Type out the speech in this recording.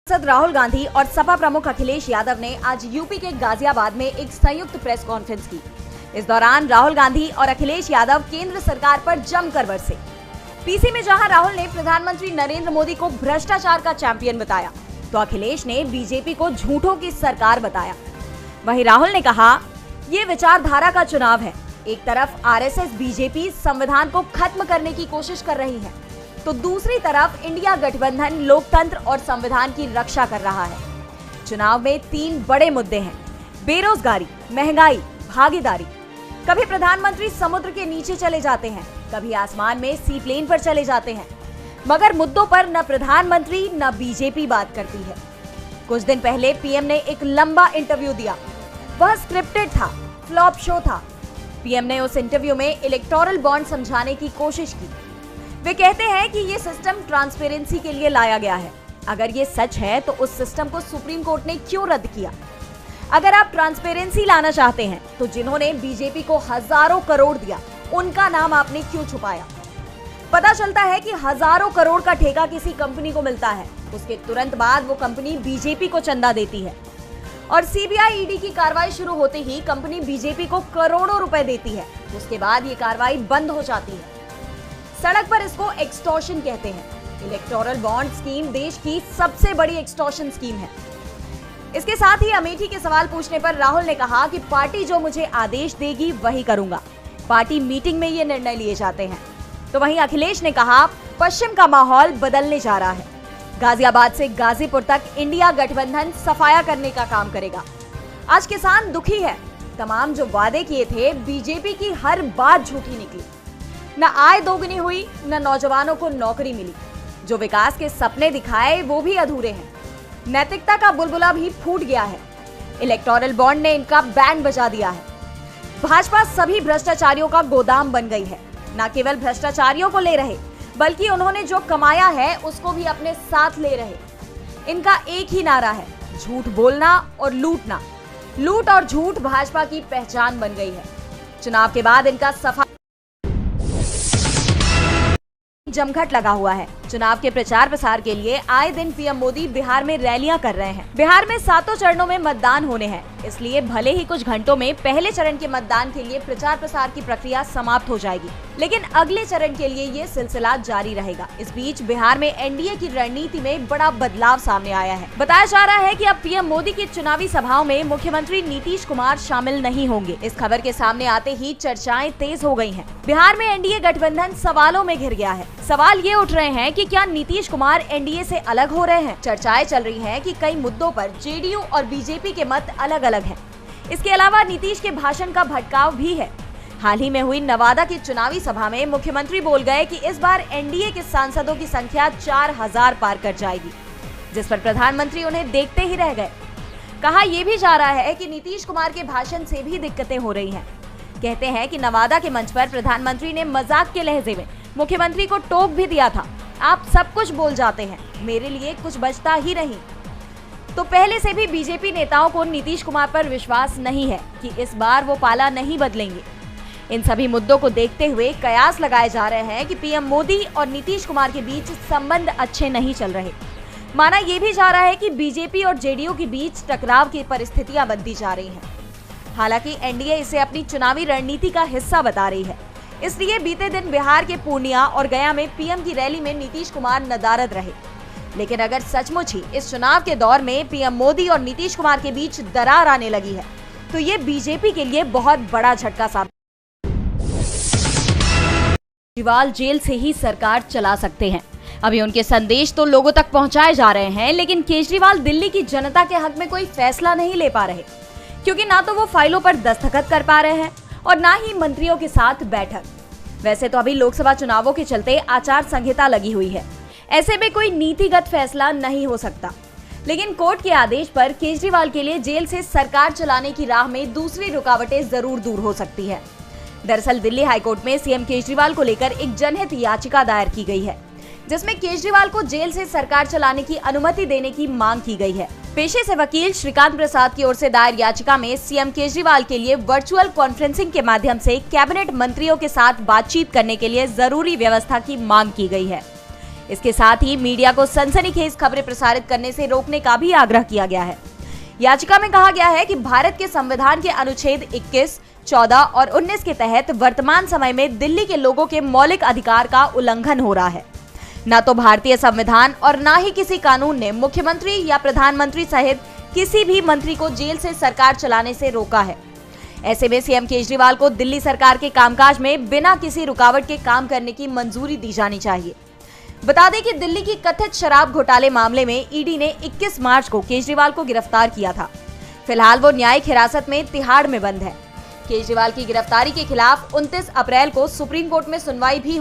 सांसद राहुल गांधी और सपा प्रमुख अखिलेश यादव ने आज यूपी के गाजियाबाद में एक संयुक्त प्रेस कॉन्फ्रेंस की। इस दौरान राहुल गांधी और अखिलेश यादव केंद्र सरकार पर जमकर बरसे। पीसी में जहां राहुल ने प्रधानमंत्री नरेंद्र मोदी को भ्रष्टाचार का चैंपियन बताया, तो अखिलेश ने बीजेपी को झूठों की सरकार बताया। वहीं राहुल ने कहा, ये विचारधारा का चुनाव है। एक तरफ आरएसएस बीजेपी संविधान को खत्म करने की कोशिश कर रही है, तो दूसरी तरफ इंडिया गठबंधन लोकतंत्र और संविधान की रक्षा कर रहा है। चुनाव में 3 बड़े मुद्दे हैं: बेरोजगारी, महंगाई, भागीदारी। कभी प्रधानमंत्री समुद्र के नीचे चले जाते हैं, कभी आसमान में सी प्लेन पर चले जाते हैं, मगर मुद्दों पर न प्रधानमंत्री न बीजेपी बात करती है। कुछ दिन पहले पीएम ने एक लंबा इंटरव्यू दिया। वह स्क्रिप्टेड था, फ्लॉप शो था। पीएम ने उस इंटरव्यू में इलेक्टोरल बॉन्ड समझाने की कोशिश की। वे कहते हैं कि ये सिस्टम ट्रांसपेरेंसी के लिए लाया गया है। अगर ये सच है तो उस सिस्टम को सुप्रीम कोर्ट ने क्यों रद्द किया? अगर आप ट्रांसपेरेंसी लाना चाहते हैं तो जिन्होंने बीजेपी को हजारों करोड़ दिया, उनका नाम आपने क्यों छुपाया? पता चलता है कि हजारों करोड़ का ठेका किसी कंपनी को मिलता है, उसके तुरंत बाद वो कंपनी बीजेपी को चंदा देती है और सीबीआई ईडी की कार्रवाई शुरू होते ही कंपनी बीजेपी को करोड़ों रुपए देती है। उसके बाद ये कार्रवाई बंद हो जाती है। सड़क पर इसको एक्सटॉर्शन कहते हैं। इलेक्टोरल बॉन्ड स्कीम देश की सबसे बड़ी एक्सटॉर्शन स्कीम है। इसके साथ ही अमेठी के सवाल पूछने पर राहुल ने कहा कि पार्टी जो मुझे आदेश देगी वही करूंगा। पार्टी मीटिंग में ये निर्णय लिए जाते हैं। तो वहीं अखिलेश ने कहा, पश्चिम का माहौल बदलने जा रहा है। गाजियाबाद से गाजीपुर तक इंडिया गठबंधन सफाया करने का काम करेगा। आज किसान दुखी है। तमाम जो वादे किए थे, बीजेपी की हर बात झूठी निकली। न आय दोगुनी हुई, न नौजवानों को नौकरी मिली। जो विकास के सपने दिखाए वो भी अधूरे हैं। नैतिकता का बुलबुला भी फूट गया है। इलेक्टोरल बॉन्ड ने इनका बैंड बजा दिया है। भाजपा सभी भ्रष्टाचारियों का गोदाम बन गई है। न केवल भ्रष्टाचारियों को ले रहे, बल्कि उन्होंने जो कमाया है उसको भी अपने साथ ले रहे। इनका एक ही नारा है, झूठ बोलना और लूटना। लूट और झूठ भाजपा की पहचान बन गई है। चुनाव के बाद इनका सफा जमघट लगा हुआ है। चुनाव के प्रचार प्रसार के लिए आए दिन पीएम मोदी बिहार में रैलियां कर रहे हैं। बिहार में 7 चरणों में मतदान होने हैं, इसलिए भले ही कुछ घंटों में पहले चरण के मतदान के लिए प्रचार प्रसार की प्रक्रिया समाप्त हो जाएगी, लेकिन अगले चरण के लिए ये सिलसिला जारी रहेगा। इस बीच बिहार में एनडीए की रणनीति में बड़ा बदलाव सामने आया है। बताया जा रहा है कि अब पीएम मोदी की चुनावी सभाओं में मुख्यमंत्री नीतीश कुमार शामिल नहीं होंगे। इस खबर के सामने आते ही चर्चाएं तेज हो गई हैं। बिहार में एनडीए गठबंधन सवालों में घिर गया है। सवाल ये उठ रहे हैं कि क्या नीतीश कुमार एनडीए से अलग हो रहे हैं? चर्चाएं चल रही हैं कि कई मुद्दों पर जेडीयू और बीजेपी के मत अलग अलग हैं। इसके अलावा नीतीश के भाषण का भटकाव भी है। हाल ही में हुई नवादा की चुनावी सभा में मुख्यमंत्री बोल गए कि इस बार एनडीए के सांसदों की संख्या 4000 पार कर जाएगी, जिस पर प्रधानमंत्री उन्हें देखते ही रह गए। कहा यह भी जा रहा है कि नीतीश कुमार के भाषण से भी दिक्कतें हो रही हैं। कहते हैं कि नवादा के मंच पर प्रधानमंत्री ने मजाक के लहजे में मुख्यमंत्री को टोक भी दिया था, आप सब कुछ बोल जाते हैं, मेरे लिए कुछ बचता ही नहीं। तो पहले से भी बीजेपी नेताओं को नीतीश कुमार पर विश्वास नहीं है कि इस बार वो पाला नहीं बदलेंगे। इन सभी मुद्दों को देखते हुए कयास लगाए जा रहे हैं कि पीएम मोदी और नीतीश कुमार के बीच संबंध अच्छे नहीं चल रहे। माना यह भी जा रहा है कि बीजेपी और जेडीयू के बीच टकराव की परिस्थितियां बनती जा रही हैं। हालांकि एनडीए इसे अपनी चुनावी रणनीति का हिस्सा बता रही है। इसलिए बीते दिन बिहार के पूर्णिया और गया में पीएम की रैली में नीतीश कुमार नदारद रहे। लेकिन अगर सचमुच ही इस चुनाव के दौर में पीएम मोदी और नीतीश कुमार के बीच दरार आने लगी है, तो ये बीजेपी के लिए बहुत बड़ा झटका साबित। केजरीवाल जेल से ही सरकार चला सकते हैं। अभी उनके संदेश तो लोगों तक पहुंचाए जा रहे हैं, लेकिन केजरीवाल दिल्ली की जनता के हक में कोई फैसला नहीं ले पा रहे, क्योंकि ना तो वो फाइलों पर दस्तखत कर पा रहे हैं और ना ही मंत्रियों के साथ बैठक। वैसे तो अभी लोकसभा चुनावों के चलते आचार संहिता लगी हुई है, ऐसे में कोई नीतिगत फैसला नहीं हो सकता। लेकिन कोर्ट के आदेश पर केजरीवाल के लिए जेल से सरकार चलाने की राह में दूसरी रुकावटें जरूर दूर हो सकती है। दरअसल दिल्ली हाईकोर्ट में सीएम केजरीवाल को लेकर एक जनहित याचिका दायर की गई है, जिसमें केजरीवाल को जेल से सरकार चलाने की अनुमति देने की मांग की गई है। पेशे से वकील श्रीकांत प्रसाद की ओर से दायर याचिका में सीएम केजरीवाल के लिए वर्चुअल कॉन्फ्रेंसिंग के माध्यम से कैबिनेट मंत्रियों के साथ बातचीत करने के लिए जरूरी व्यवस्था की मांग की गई है। इसके साथ ही मीडिया को सनसनीखेज खबरें प्रसारित करने से रोकने का भी आग्रह किया गया है। याचिका में कहा गया है कि भारत के संविधान के अनुच्छेद 21, 14 और 19 के तहत वर्तमान समय में दिल्ली के लोगों के मौलिक अधिकार का उल्लंघन हो रहा है। न तो भारतीय संविधान और न ही किसी कानून ने मुख्यमंत्री या प्रधानमंत्री सहित किसी भी मंत्री को जेल से सरकार चलाने से रोका है। ऐसे में सीएम केजरीवाल को दिल्ली सरकार के कामकाज में बिना किसी रुकावट के काम करने की मंजूरी दी जानी चाहिए। बता दें कि दिल्ली की कथित शराब घोटाले मामले में ईडी ने 21 मार्च को केजरीवाल को गिरफ्तार किया था। फिलहाल वो न्यायिक हिरासत में तिहाड़ में बंद है। केजरीवाल की गिरफ्तारी के खिलाफ 29 अप्रैल को सुप्रीम कोर्ट में सुनवाई भी